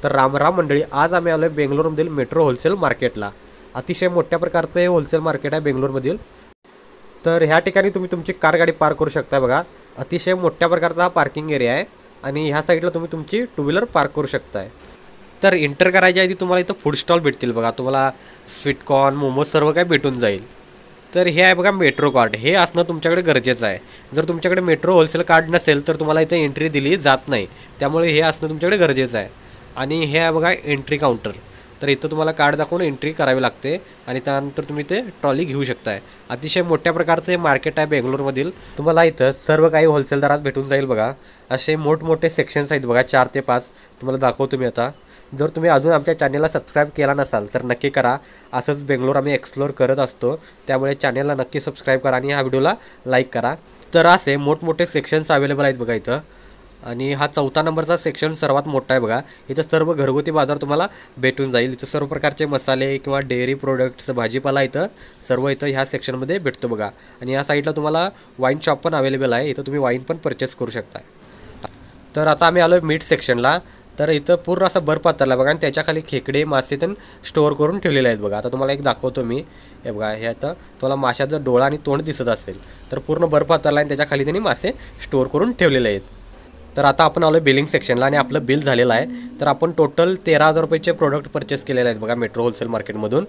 तर राम राम मंडळी, आज आम्ही आलो आहे बेंगलोरमधील मेट्रो होलसेल मार्केटला. अतिशय मोठ्या प्रकारचं हे होलसेल मार्केट आहे बेंगलोरमधील. तर ह्या ठिकाणी तुम्ही तुमची कार गाडी पार्क करू शकता. बघा, अतिशय मोठ्या प्रकारचा हा पार्किंग एरिया आहे आणि ह्या साईडला तुम्ही तुमची टू व्हीलर पार्क करू शकताय. तर एंटर करायच्या आधी तुम्हाला इथं फूड स्टॉल भेटतील. बघा, तुम्हाला स्वीटकॉर्न, मोमोज सर्व काही भेटून जाईल. तर हे आहे बघा मेट्रो कार्ड, हे असणं तुमच्याकडे गरजेचं आहे. जर तुमच्याकडे मेट्रो होलसेल कार्ड नसेल तर तुम्हाला इथे एंट्री दिली जात नाही, त्यामुळे हे असणं तुमच्याकडे गरजेचं आहे. आणि हे आहे बघा एंट्री काउंटर. तर इथं तुम्हाला कार्ड दाखवून एंट्री करावी लागते आणि त्यानंतर तुम्ही ते ट्रॉली घेऊ शकताय. अतिशय मोठ्या प्रकारचं हे मार्केट आहे बेंगलोरमधील. तुम्हाला इथं सर्व काही होलसेल दरात भेटून जाईल. बघा, असे मोठमोठे सेक्शन्स आहेत बघा, 4 ते 5 तुम्हाला दाखवतो मी आता. जर तुम्ही अजून आमच्या चॅनलला सबस्क्राईब केला नसाल तर नक्की करा. असंच बेंगलोर आम्ही एक्सप्लोअर करत असतो, त्यामुळे चॅनलला नक्की सबस्क्राईब करा आणि ह्या व्हिडिओला लाईक करा. तर असे मोठमोठे सेक्शन्स अवेलेबल आहेत बघा इथं. आणि हा 4था नंबरचा सेक्शन सर्वात मोठा आहे. बघा, इथं सर्व घरगुती बाजार तुम्हाला भेटून जाईल. इथं सर्व प्रकारचे मसाले किंवा डेअरी प्रोडक्ट्स, भाजीपाला इथं सर्व इथं ह्या सेक्शनमध्ये भेटतो बघा. आणि या साईडला तुम्हाला वाईन शॉप पण अवेलेबल आहे, इथं तुम्ही वाईन पण परचेस करू शकता. तर आता आम्ही आलो आहे मीट सेक्शनला. तर इथं पूर्ण असा बर्फ पसरला बघा आणि त्याच्याखाली खेकडे, मासे पण स्टोअर करून ठेवलेले आहेत बघा. आता तुम्हाला एक दाखवतो मी. हे बघा, हे आता तुम्हाला माशाचा डोळा आणि तोंड दिसत असेल, तर पूर्ण बर्फ पसरला आणि त्याच्याखाली त्यांनी मासे स्टोअर करून ठेवलेले आहेत. तर आता आपण आलो बिलिंग सेक्शनला आणि आपलं बिल झालेलं आहे. तर आपण टोटल 13,000 रुपयाचे प्रोडक्ट परचेस केलेले आहेत बघा मेट्रो होलसेल मार्केटमधून.